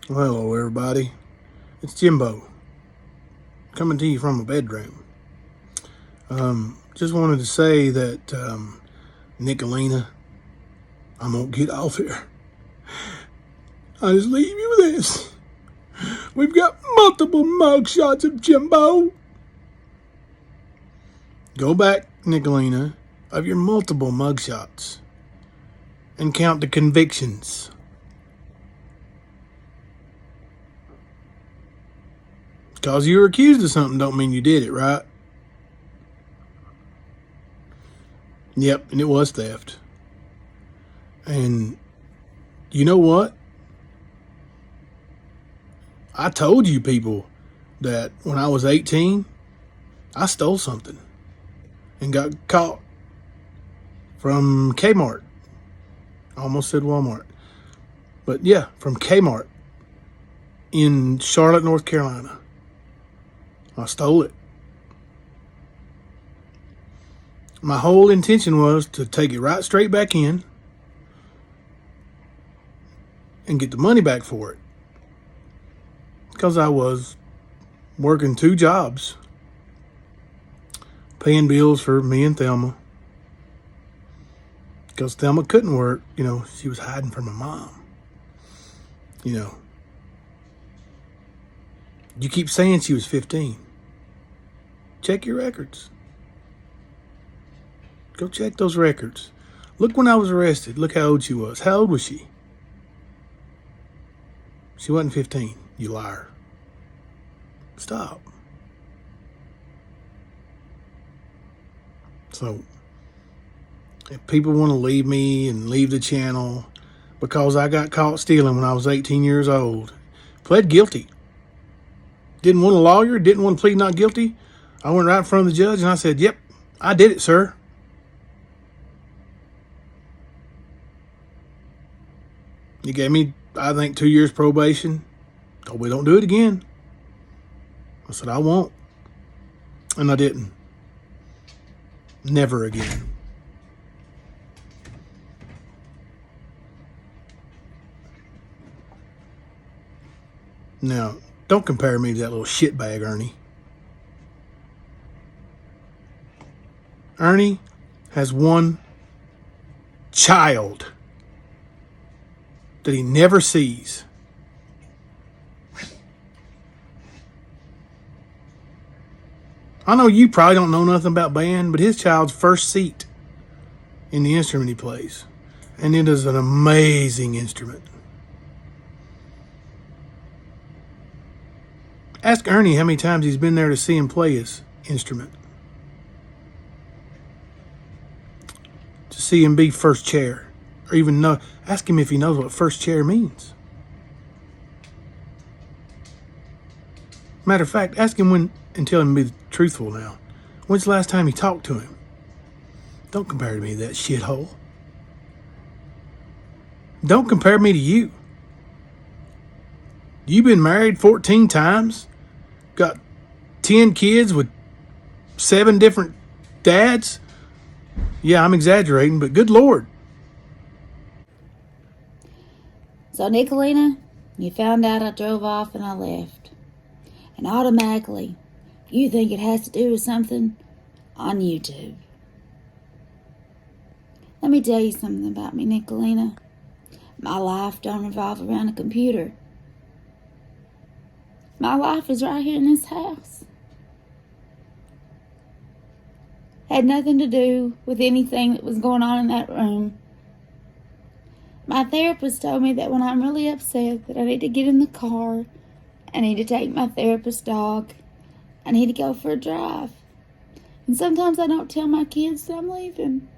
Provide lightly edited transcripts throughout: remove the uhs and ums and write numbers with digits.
Well, hello, everybody. It's Jimbo, coming to you from a bedroom. Just wanted to say that, Nikalina, I'm gonna get off here. I just leave you with this. We've got multiple mugshots of Jimbo. Go back, Nikalina, of your multiple mugshots and count the convictions. Because you were accused of something don't mean you did it, right? Yep, and it was theft. And you know what? I told you people that when I was 18, I stole something and got caught from Kmart. I almost said Walmart. But yeah, from Kmart in Charlotte, North Carolina. I stole it. My whole intention was to take it right straight back in and get the money back for it. Because I was working 2 jobs, paying bills for me and Thelma. Because Thelma couldn't work, she was hiding from her mom. You keep saying she was 15. Check your records. Go check those records. Look when I was arrested. Look how old she was. How old was she? She wasn't 15, you liar. Stop. So, if people want to leave me and leave the channel because I got caught stealing when I was 18 years old, pled guilty. Didn't want a lawyer, didn't want to plead not guilty. I went right in front of the judge and I said, yep, I did it, sir. He gave me, I think, 2 years probation. Told me don't do it again. I said, I won't. And I didn't. Never again. Now, don't compare me to that little shitbag, Ernie. Ernie has one child that he never sees. I know you probably don't know nothing about band, but his child's first seat in the instrument he plays. And it is an amazing instrument. Ask Ernie how many times he's been there to see him play his instrument. To see him be first chair. Or even know, ask him if he knows what first chair means. Matter of fact, ask him when, and tell him to be truthful now. When's the last time you talked to him? Don't compare to me to that shithole. Don't compare me to you. You've been married 14 times, got 10 kids with 7 different dads. Yeah, I'm exaggerating, but good Lord. So, Nikalina, you found out I drove off and I left. And automatically, you think it has to do with something on YouTube. Let me tell you something about me, Nikalina. My life don't revolve around a computer. My life is right here in this house. Had nothing to do with anything that was going on in that room. My therapist told me that when I'm really upset that I need to get in the car, I need to take my therapist dog, I need to go for a drive. And sometimes I don't tell my kids that I'm leaving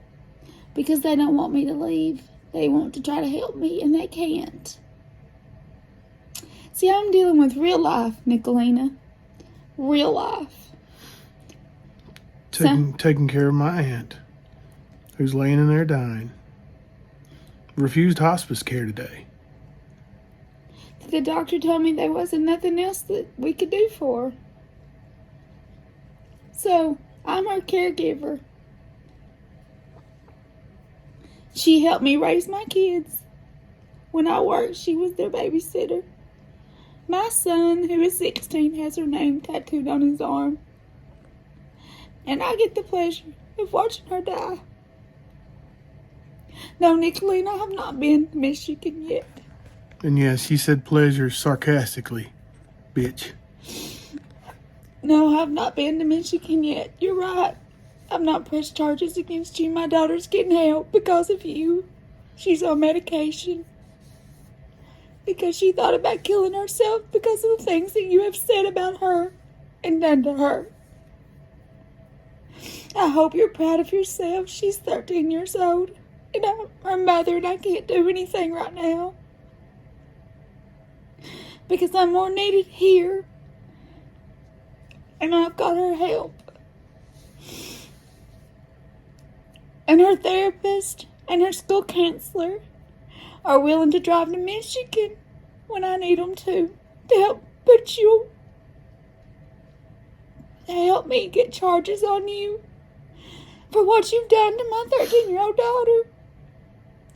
because they don't want me to leave. They want to try to help me and they can't. See, I'm dealing with real life, Nikalina. Real life. Taking care of my aunt, who's laying in there dying. Refused hospice care today. The doctor told me there wasn't nothing else that we could do for her. So, I'm her caregiver. She helped me raise my kids. When I worked, she was their babysitter. My son, who is 16, has her name tattooed on his arm. And I get the pleasure of watching her die. No, Nikalina, I have not been to Michigan yet. And yes, she said pleasure sarcastically, bitch. No, I have not been to Michigan yet. You're right. I've not pressed charges against you. My daughter's getting help because of you. She's on medication. Because she thought about killing herself because of the things that you have said about her and done to her. I hope you're proud of yourself. She's 13 years old. And I'm her mother and I can't do anything right now. Because I'm more needed here. And I've got her help. And her therapist and her school counselor are willing to drive to Michigan when I need them to help put you, to help me get charges on you for what you've done to my 13-year-old daughter.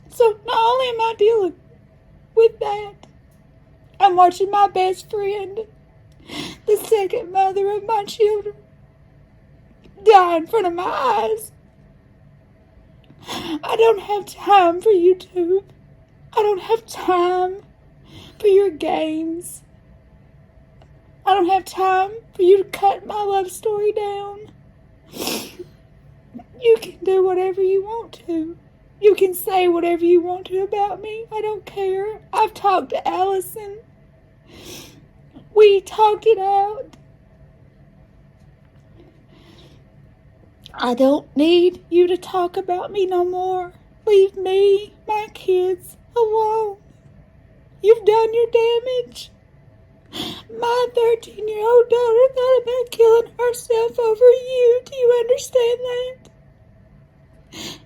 So not only am I dealing with that, I'm watching my best friend, the second mother of my children, die in front of my eyes. I don't have time for YouTube. I don't have time for your games. I don't have time for you to cut my love story down. You can do whatever you want to. You can say whatever you want to about me. I don't care. I've talked to Allison. We talked it out. I don't need you to talk about me no more. Leave me, my kids, alone. You've done your damage. My 13-year-old daughter thought about killing herself over you. Do you understand that?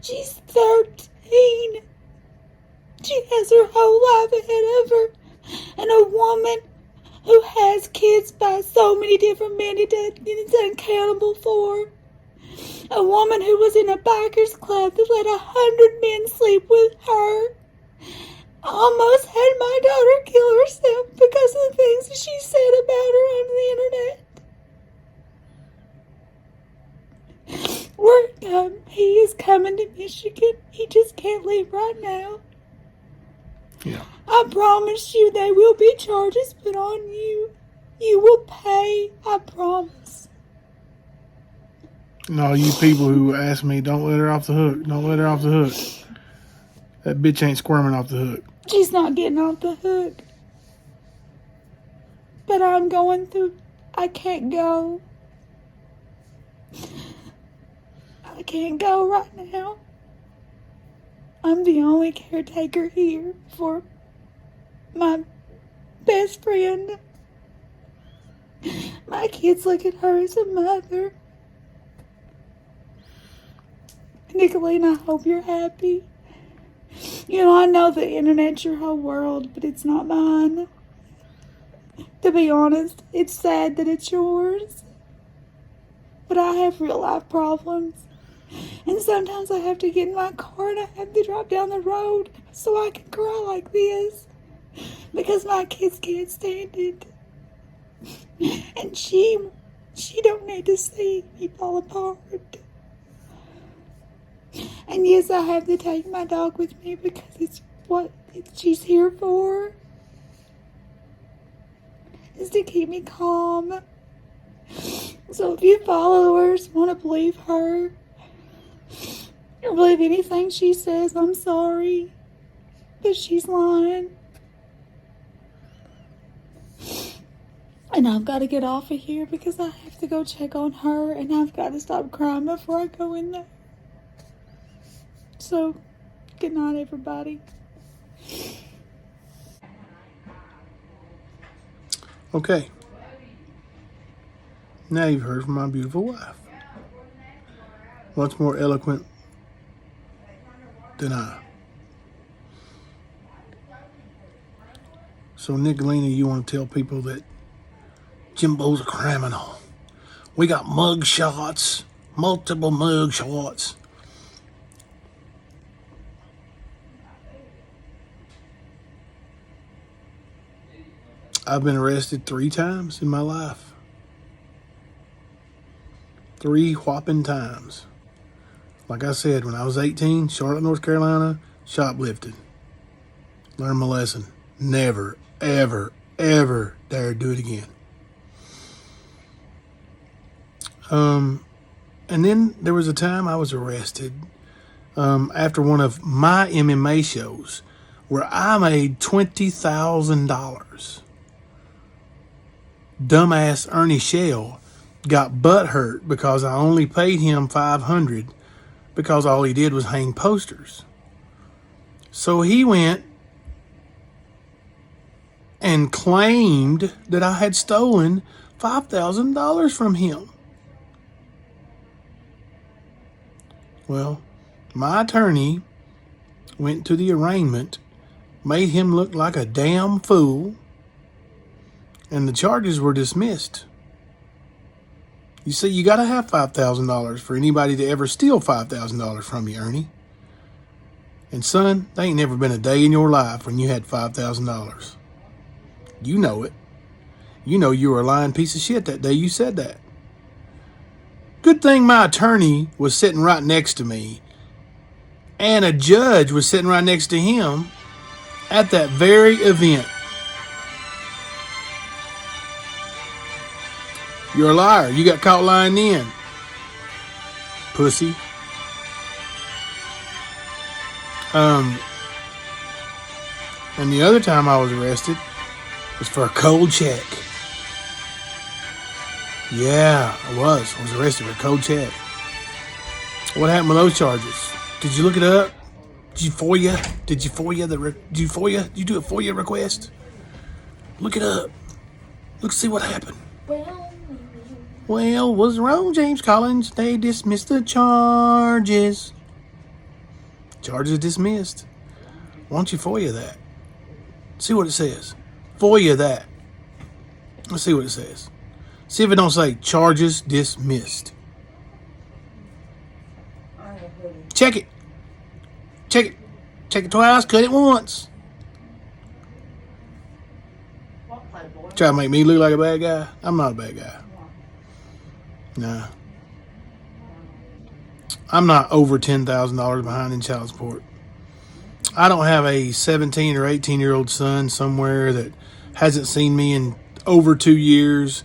She's 13. She has her whole life ahead of her. And a woman who has kids by so many different men it's uncountable for. A woman who was in a biker's club that let 100 men sleep with her. Almost had my daughter kill herself because of the things that she said about her on the internet. He is coming to Michigan. He just can't leave right now. Yeah. I promise you there will be charges put on you. You will pay, I promise. No, you people who ask me, don't let her off the hook. Don't let her off the hook. That bitch ain't squirming off the hook. She's not getting off the hook. But I'm going through... I can't go. I can't go right now. I'm the only caretaker here for my best friend. My kids look at her as a mother. Nikalina, I hope you're happy. You know, I know the internet's your whole world, but it's not mine. To be honest, it's sad that it's yours. But I have real life problems. And sometimes I have to get in my car and I have to drive down the road so I can cry like this. Because my kids can't stand it. And she don't need to see me fall apart. And yes, I have to take my dog with me because it's what she's here for. Is to keep me calm. So if you followers want to believe her, or believe anything she says, I'm sorry. But she's lying. And I've got to get off of here because I have to go check on her and I've got to stop crying before I go in there. So, good night, everybody. Okay. Now you've heard from my beautiful wife. What's more eloquent than I? So, Nikalina, you want to tell people that Jimbo's a criminal. We got mug shots, multiple mug shots. I've been arrested 3 times in my life. 3 whopping times. Like I said, when I was 18, Charlotte, North Carolina, shoplifted. Learned my lesson. Never, ever, ever dare do it again. And then there was a time I was arrested after one of my MMA shows where I made $20,000. Dumbass Ernie Shell got butthurt because I only paid him $500 because all he did was hang posters. So he went and claimed that I had stolen $5,000 from him. Well, my attorney went to the arraignment, made him look like a damn fool, and the charges were dismissed. You see, you got to have $5,000 for anybody to ever steal $5,000 from you, Ernie. And son, there ain't never been a day in your life when you had $5,000. You know it. You know you were a lying piece of shit that day you said that. Good thing my attorney was sitting right next to me, and a judge was sitting right next to him at that very event. You're a liar. You got caught lying in. Pussy. And the other time I was arrested was for a cold check. Yeah, I was arrested for a cold check. What happened with those charges? Did you look it up? Did you FOIA? Did you do a FOIA request? Look it up. Look, see what happened. Well, what's wrong, James Collins? They dismissed the charges. Charges dismissed. Why don't you FOIA that? See what it says. FOIA that. Let's see what it says. See if it don't say charges dismissed. Check it. Check it. Check it twice. Cut it once. Try to make me look like a bad guy. I'm not a bad guy. Nah. I'm not over $10,000 behind in child support. I don't have a 17 or 18-year-old son somewhere that hasn't seen me in over 2 years,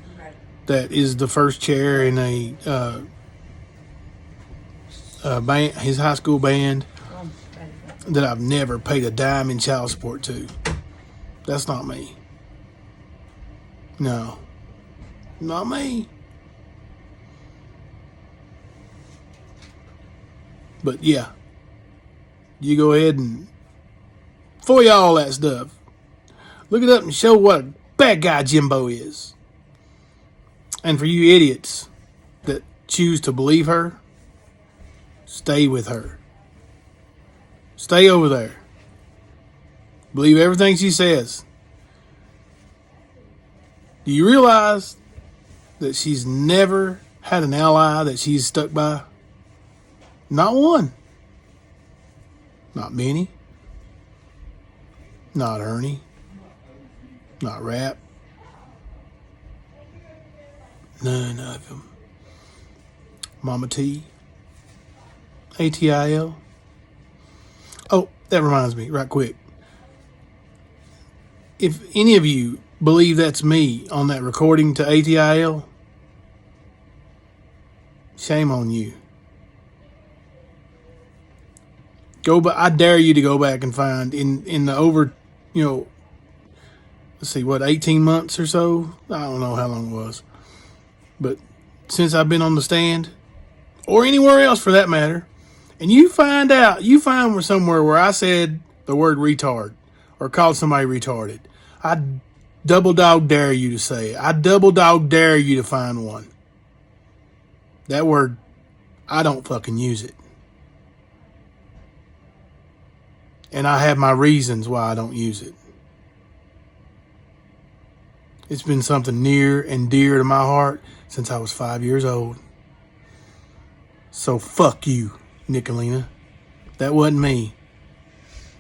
that is the first chair in a band, his high school band, that I've never paid a dime in child support to. That's not me. No. Not me. But yeah, you go ahead and FOIA all that stuff. Look it up and show what a bad guy Jimbo is. And for you idiots that choose to believe her, stay with her. Stay over there. Believe everything she says. Do you realize that she's never had an ally that she's stuck by? Not one. Not Benny. Not Ernie. Not Rap. None of them. Mama T. ATIL. Oh, that reminds me, right quick. If any of you believe that's me on that recording to ATIL, shame on you. Go back. I dare you to go back and find in the over, let's see, what, 18 months or so? I don't know how long it was. But since I've been on the stand, or anywhere else for that matter, and you find somewhere where I said the word retard or called somebody retarded, I double dog dare you to say it. I double dog dare you to find one. That word, I don't fucking use it. And I have my reasons why I don't use it. It's been something near and dear to my heart since I was 5 years old. So fuck you, Nikalina. That wasn't me.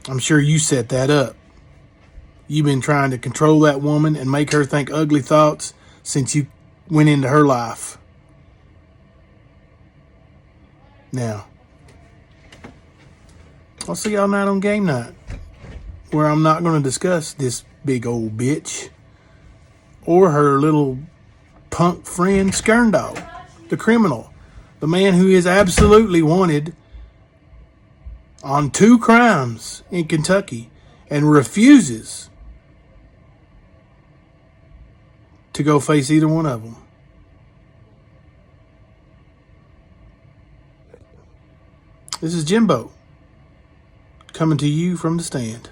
I'm sure you set that up. You've been trying to control that woman and make her think ugly thoughts since you went into her life. Now, I'll see y'all night on game night, where I'm not going to discuss this big old bitch or her little punk friend Skern dog, the criminal, the man who is absolutely wanted on 2 crimes in Kentucky and refuses to go face either one of them. This is Jimbo, coming to you from the stand.